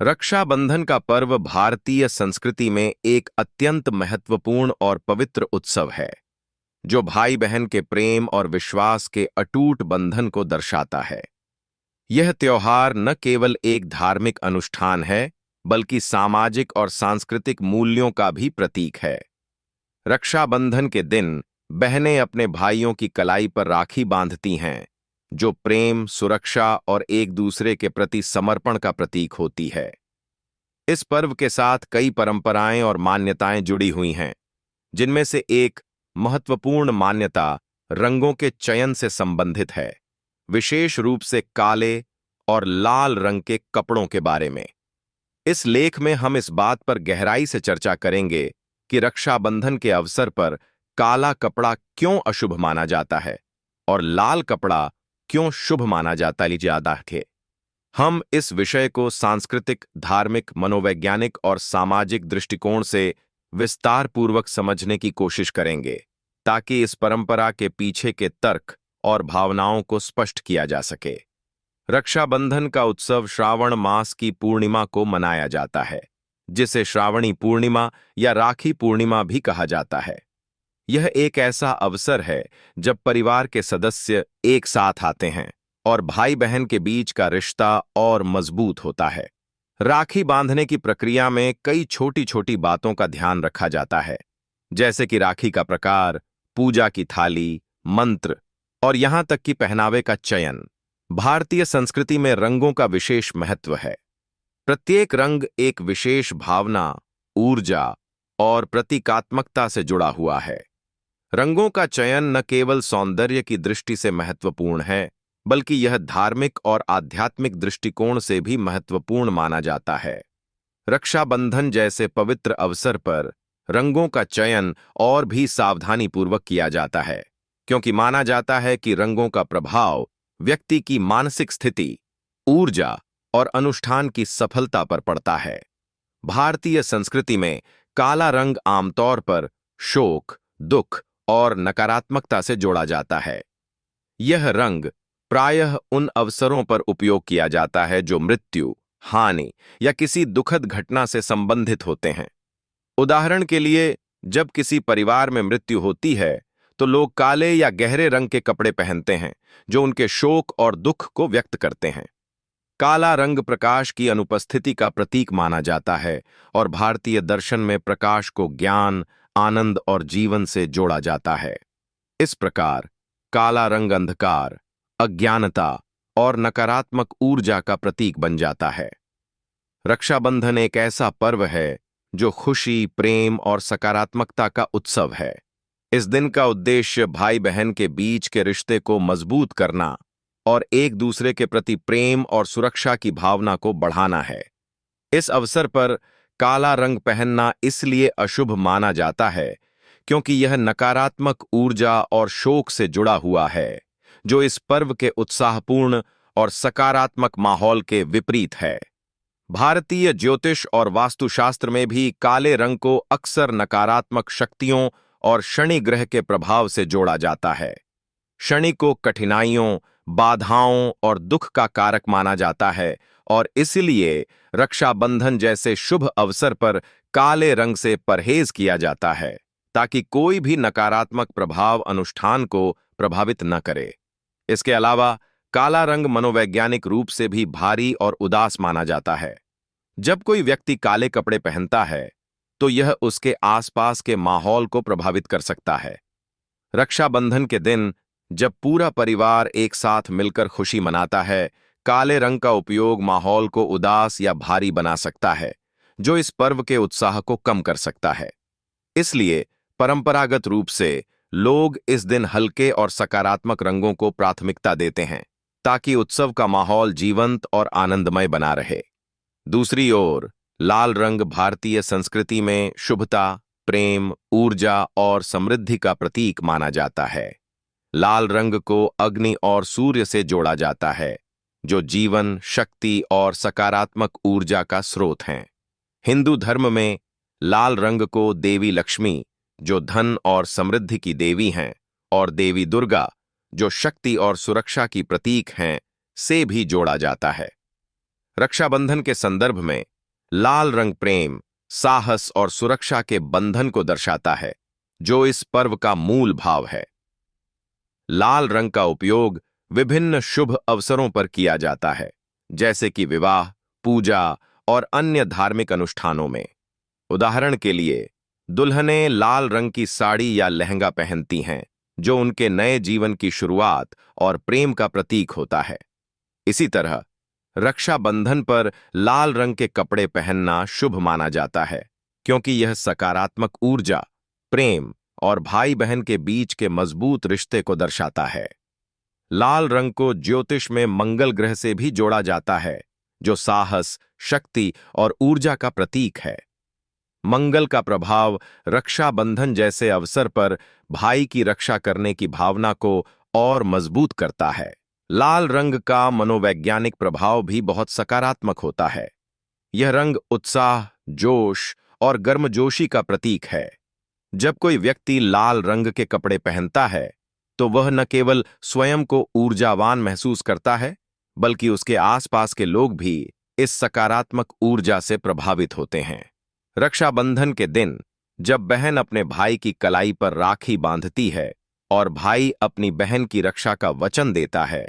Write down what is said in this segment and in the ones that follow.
रक्षाबंधन का पर्व भारतीय संस्कृति में एक अत्यंत महत्वपूर्ण और पवित्र उत्सव है, जो भाई बहन के प्रेम और विश्वास के अटूट बंधन को दर्शाता है। यह त्योहार न केवल एक धार्मिक अनुष्ठान है, बल्कि सामाजिक और सांस्कृतिक मूल्यों का भी प्रतीक है। रक्षाबंधन के दिन बहनें अपने भाइयों की कलाई पर राखी बांधती हैं, जो प्रेम, सुरक्षा और एक दूसरे के प्रति समर्पण का प्रतीक होती है। इस पर्व के साथ कई परंपराएं और मान्यताएं जुड़ी हुई हैं, जिनमें से एक महत्वपूर्ण मान्यता रंगों के चयन से संबंधित है, विशेष रूप से काले और लाल रंग के कपड़ों के बारे में। इस लेख में हम इस बात पर गहराई से चर्चा करेंगे कि रक्षाबंधन के अवसर पर काला कपड़ा क्यों अशुभ माना जाता है और लाल कपड़ा क्यों शुभ माना जाता है। हम इस विषय को सांस्कृतिक, धार्मिक, मनोवैज्ञानिक और सामाजिक दृष्टिकोण से विस्तारपूर्वक समझने की कोशिश करेंगे, ताकि इस परंपरा के पीछे के तर्क और भावनाओं को स्पष्ट किया जा सके। रक्षाबंधन का उत्सव श्रावण मास की पूर्णिमा को मनाया जाता है, जिसे श्रावणी पूर्णिमा या राखी पूर्णिमा भी कहा जाता है। यह एक ऐसा अवसर है जब परिवार के सदस्य एक साथ आते हैं और भाई बहन के बीच का रिश्ता और मजबूत होता है। राखी बांधने की प्रक्रिया में कई छोटी छोटी बातों का ध्यान रखा जाता है, जैसे कि राखी का प्रकार, पूजा की थाली, मंत्र और यहां तक कि पहनावे का चयन। भारतीय संस्कृति में रंगों का विशेष महत्व है। प्रत्येक रंग एक विशेष भावना, ऊर्जा और प्रतीकात्मकता से जुड़ा हुआ है। रंगों का चयन न केवल सौंदर्य की दृष्टि से महत्वपूर्ण है, बल्कि यह धार्मिक और आध्यात्मिक दृष्टिकोण से भी महत्वपूर्ण माना जाता है। रक्षाबंधन जैसे पवित्र अवसर पर रंगों का चयन और भी सावधानीपूर्वक किया जाता है, क्योंकि माना जाता है कि रंगों का प्रभाव व्यक्ति की मानसिक स्थिति, ऊर्जा और अनुष्ठान की सफलता पर पड़ता है। भारतीय संस्कृति में काला रंग आमतौर पर शोक, दुख और नकारात्मकता से जोड़ा जाता है। यह रंग प्रायः उन अवसरों पर उपयोग किया जाता है जो मृत्यु, हानि या किसी दुखद घटना से संबंधित होते हैं। उदाहरण के लिए, जब किसी परिवार में मृत्यु होती है, तो लोग काले या गहरे रंग के कपड़े पहनते हैं, जो उनके शोक और दुख को व्यक्त करते हैं। काला रंग प्रकाश की अनुपस्थिति का प्रतीक माना जाता है और भारतीय दर्शन में प्रकाश को ज्ञान, आनंद और जीवन से जोड़ा जाता है। इस प्रकार काला रंग अंधकार, अज्ञानता और नकारात्मक ऊर्जा का प्रतीक बन जाता है। रक्षाबंधन एक ऐसा पर्व है जो खुशी, प्रेम और सकारात्मकता का उत्सव है। इस दिन का उद्देश्य भाई बहन के बीच के रिश्ते को मजबूत करना और एक दूसरे के प्रति प्रेम और सुरक्षा की भावना को बढ़ाना है। इस अवसर पर काला रंग पहनना इसलिए अशुभ माना जाता है क्योंकि यह नकारात्मक ऊर्जा और शोक से जुड़ा हुआ है, जो इस पर्व के उत्साहपूर्ण और सकारात्मक माहौल के विपरीत है। भारतीय ज्योतिष और वास्तुशास्त्र में भी काले रंग को अक्सर नकारात्मक शक्तियों और शनि ग्रह के प्रभाव से जोड़ा जाता है। शनि को कठिनाइयों, बाधाओं और दुख का कारक माना जाता है और इसलिए रक्षाबंधन जैसे शुभ अवसर पर काले रंग से परहेज किया जाता है, ताकि कोई भी नकारात्मक प्रभाव अनुष्ठान को प्रभावित न करे। इसके अलावा काला रंग मनोवैज्ञानिक रूप से भी भारी और उदास माना जाता है। जब कोई व्यक्ति काले कपड़े पहनता है, तो यह उसके आसपास के माहौल को प्रभावित कर सकता है। रक्षाबंधन के दिन जब पूरा परिवार एक साथ मिलकर खुशी मनाता है, काले रंग का उपयोग माहौल को उदास या भारी बना सकता है, जो इस पर्व के उत्साह को कम कर सकता है। इसलिए परंपरागत रूप से लोग इस दिन हल्के और सकारात्मक रंगों को प्राथमिकता देते हैं, ताकि उत्सव का माहौल जीवंत और आनंदमय बना रहे। दूसरी ओर लाल रंग भारतीय संस्कृति में शुभता, प्रेम, ऊर्जा और समृद्धि का प्रतीक माना जाता है। लाल रंग को अग्नि और सूर्य से जोड़ा जाता है, जो जीवन, शक्ति और सकारात्मक ऊर्जा का स्रोत हैं। हिंदू धर्म में लाल रंग को देवी लक्ष्मी, जो धन और समृद्धि की देवी हैं, और देवी दुर्गा, जो शक्ति और सुरक्षा की प्रतीक हैं, से भी जोड़ा जाता है। रक्षाबंधन के संदर्भ में लाल रंग प्रेम, साहस और सुरक्षा के बंधन को दर्शाता है, जो इस पर्व का मूल भाव है। लाल रंग का उपयोग विभिन्न शुभ अवसरों पर किया जाता है, जैसे कि विवाह, पूजा और अन्य धार्मिक अनुष्ठानों में। उदाहरण के लिए, दुल्हनें लाल रंग की साड़ी या लहंगा पहनती हैं, जो उनके नए जीवन की शुरुआत और प्रेम का प्रतीक होता है। इसी तरह रक्षाबंधन पर लाल रंग के कपड़े पहनना शुभ माना जाता है, क्योंकि यह सकारात्मक ऊर्जा, प्रेम और भाई बहन के बीच के मजबूत रिश्ते को दर्शाता है। लाल रंग को ज्योतिष में मंगल ग्रह से भी जोड़ा जाता है, जो साहस, शक्ति और ऊर्जा का प्रतीक है। मंगल का प्रभाव रक्षाबंधन जैसे अवसर पर भाई की रक्षा करने की भावना को और मजबूत करता है। लाल रंग का मनोवैज्ञानिक प्रभाव भी बहुत सकारात्मक होता है। यह रंग उत्साह, जोश और गर्मजोशी का प्रतीक है। जब कोई व्यक्ति लाल रंग के कपड़े पहनता है, तो वह न केवल स्वयं को ऊर्जावान महसूस करता है, बल्कि उसके आसपास के लोग भी इस सकारात्मक ऊर्जा से प्रभावित होते हैं। रक्षाबंधन के दिन जब बहन अपने भाई की कलाई पर राखी बांधती है और भाई अपनी बहन की रक्षा का वचन देता है,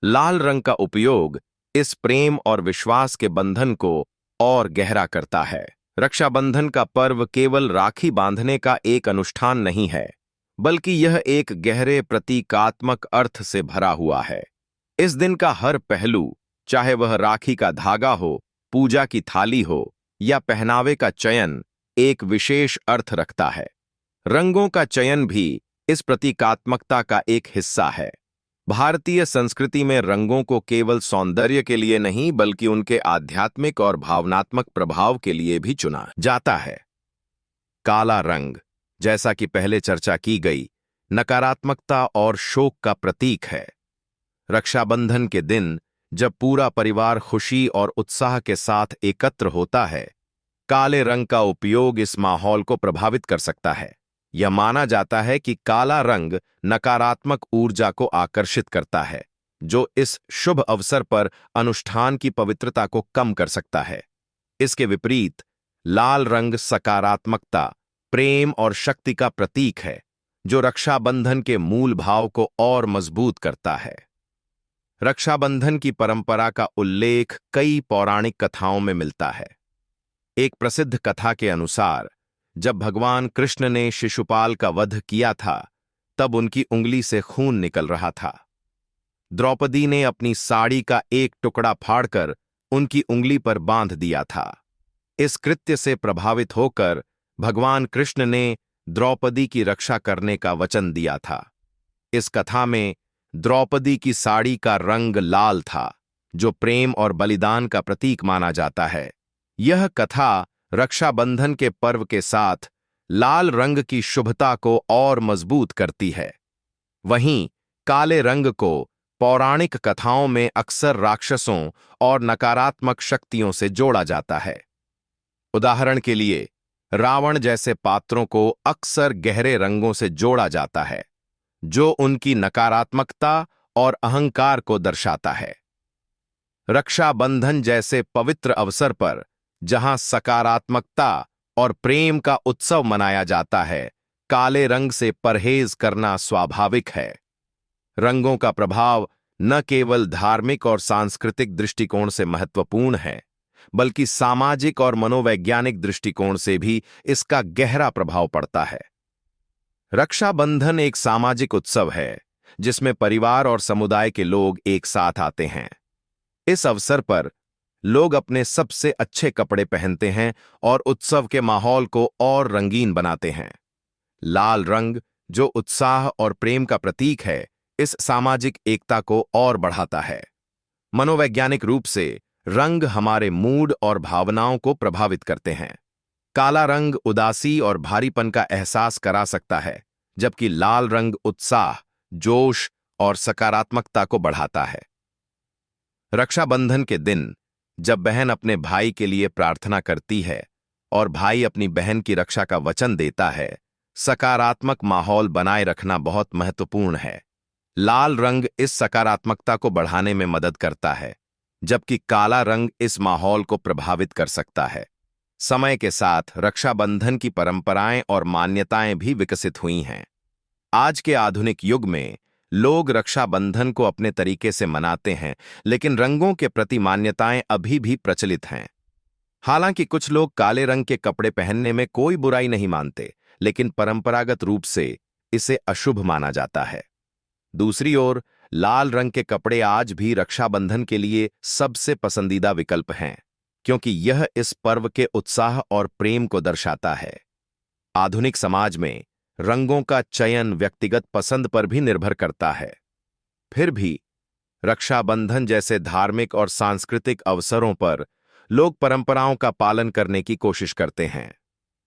लाल रंग का उपयोग इस प्रेम और विश्वास के बंधन को और गहरा करता है। रक्षाबंधन का पर्व केवल राखी बांधने का एक अनुष्ठान नहीं है, बल्कि यह एक गहरे प्रतीकात्मक अर्थ से भरा हुआ है। इस दिन का हर पहलू, चाहे वह राखी का धागा हो, पूजा की थाली हो या पहनावे का चयन, एक विशेष अर्थ रखता है। रंगों का चयन भी इस प्रतीकात्मकता का एक हिस्सा है। भारतीय संस्कृति में रंगों को केवल सौंदर्य के लिए नहीं, बल्कि उनके आध्यात्मिक और भावनात्मक प्रभाव के लिए भी चुना जाता है। काला रंग, जैसा कि पहले चर्चा की गई, नकारात्मकता और शोक का प्रतीक है। रक्षाबंधन के दिन जब पूरा परिवार खुशी और उत्साह के साथ एकत्र होता है, काले रंग का उपयोग इस माहौल को प्रभावित कर सकता है। यह माना जाता है कि काला रंग नकारात्मक ऊर्जा को आकर्षित करता है, जो इस शुभ अवसर पर अनुष्ठान की पवित्रता को कम कर सकता है। इसके विपरीत लाल रंग सकारात्मकता, प्रेम और शक्ति का प्रतीक है, जो रक्षाबंधन के मूल भाव को और मजबूत करता है। रक्षाबंधन की परंपरा का उल्लेख कई पौराणिक कथाओं में मिलता है। एक प्रसिद्ध कथा के अनुसार, जब भगवान कृष्ण ने शिशुपाल का वध किया था, तब उनकी उंगली से खून निकल रहा था। द्रौपदी ने अपनी साड़ी का एक टुकड़ा फाड़कर उनकी उंगली पर बांध दिया था। इस कृत्य से प्रभावित होकर भगवान कृष्ण ने द्रौपदी की रक्षा करने का वचन दिया था। इस कथा में द्रौपदी की साड़ी का रंग लाल था, जो प्रेम और बलिदान का प्रतीक माना जाता है। यह कथा रक्षाबंधन के पर्व के साथ लाल रंग की शुभता को और मजबूत करती है। वहीं काले रंग को पौराणिक कथाओं में अक्सर राक्षसों और नकारात्मक शक्तियों से जोड़ा जाता है। उदाहरण के लिए, रावण जैसे पात्रों को अक्सर गहरे रंगों से जोड़ा जाता है, जो उनकी नकारात्मकता और अहंकार को दर्शाता है। रक्षाबंधन जैसे पवित्र अवसर पर, जहां सकारात्मकता और प्रेम का उत्सव मनाया जाता है, काले रंग से परहेज करना स्वाभाविक है। रंगों का प्रभाव न केवल धार्मिक और सांस्कृतिक दृष्टिकोण से महत्वपूर्ण है, बल्कि सामाजिक और मनोवैज्ञानिक दृष्टिकोण से भी इसका गहरा प्रभाव पड़ता है। रक्षाबंधन एक सामाजिक उत्सव है, जिसमें परिवार और समुदाय के लोग एक साथ आते हैं। इस अवसर पर लोग अपने सबसे अच्छे कपड़े पहनते हैं और उत्सव के माहौल को और रंगीन बनाते हैं। लाल रंग, जो उत्साह और प्रेम का प्रतीक है, इस सामाजिक एकता को और बढ़ाता है। मनोवैज्ञानिक रूप से रंग हमारे मूड और भावनाओं को प्रभावित करते हैं। काला रंग उदासी और भारीपन का एहसास करा सकता है, जबकि लाल रंग उत्साह, जोश और सकारात्मकता को बढ़ाता है। रक्षाबंधन के दिन जब बहन अपने भाई के लिए प्रार्थना करती है और भाई अपनी बहन की रक्षा का वचन देता है, सकारात्मक माहौल बनाए रखना बहुत महत्वपूर्ण है। लाल रंग इस सकारात्मकता को बढ़ाने में मदद करता है, जबकि काला रंग इस माहौल को प्रभावित कर सकता है। समय के साथ रक्षाबंधन की परंपराएं और मान्यताएं भी विकसित हुई हैं। आज के आधुनिक युग में लोग रक्षाबंधन को अपने तरीके से मनाते हैं, लेकिन रंगों के प्रति मान्यताएं अभी भी प्रचलित हैं। हालांकि कुछ लोग काले रंग के कपड़े पहनने में कोई बुराई नहीं मानते, लेकिन परंपरागत रूप से इसे अशुभ माना जाता है। दूसरी ओर लाल रंग के कपड़े आज भी रक्षाबंधन के लिए सबसे पसंदीदा विकल्प हैं, क्योंकि यह इस पर्व के उत्साह और प्रेम को दर्शाता है। आधुनिक समाज में रंगों का चयन व्यक्तिगत पसंद पर भी निर्भर करता है। फिर भी रक्षाबंधन जैसे धार्मिक और सांस्कृतिक अवसरों पर लोग परंपराओं का पालन करने की कोशिश करते हैं।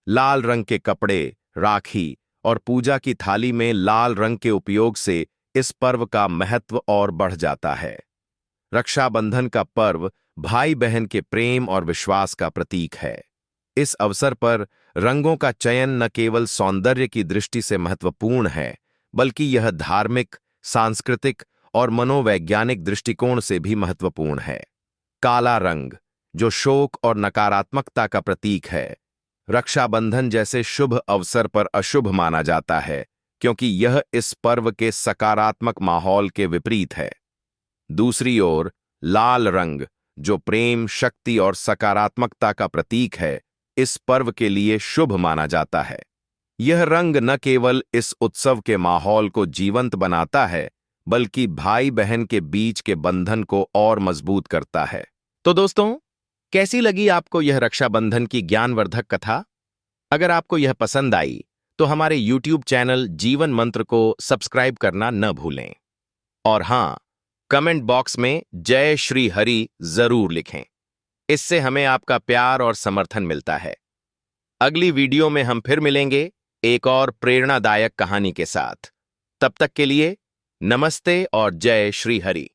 लाल रंग के कपड़े, राखी और पूजा की थाली में लाल रंग के उपयोग से इस पर्व का महत्व और बढ़ जाता है। रक्षाबंधन का पर्व भाई बहन के प्रेम और विश्वास का प्रतीक है। इस अवसर पर रंगों का चयन न केवल सौंदर्य की दृष्टि से महत्वपूर्ण है, बल्कि यह धार्मिक, सांस्कृतिक और मनोवैज्ञानिक दृष्टिकोण से भी महत्वपूर्ण है। काला रंग, जो शोक और नकारात्मकता का प्रतीक है, रक्षाबंधन जैसे शुभ अवसर पर अशुभ माना जाता है, क्योंकि यह इस पर्व के सकारात्मक माहौल के विपरीत है। दूसरी ओर लाल रंग, जो प्रेम, शक्ति और सकारात्मकता का प्रतीक है, इस पर्व के लिए शुभ माना जाता है। यह रंग न केवल इस उत्सव के माहौल को जीवंत बनाता है, बल्कि भाई बहन के बीच के बंधन को और मजबूत करता है। तो दोस्तों, कैसी लगी आपको यह रक्षाबंधन की ज्ञानवर्धक कथा? अगर आपको यह पसंद आई तो हमारे YouTube चैनल जीवन मंत्र को सब्सक्राइब करना न भूलें। और हां, कमेंट बॉक्स में जय श्री हरि जरूर लिखें। इससे हमें आपका प्यार और समर्थन मिलता है। अगली वीडियो में हम फिर मिलेंगे एक और प्रेरणादायक कहानी के साथ। तब तक के लिए नमस्ते और जय श्री हरि।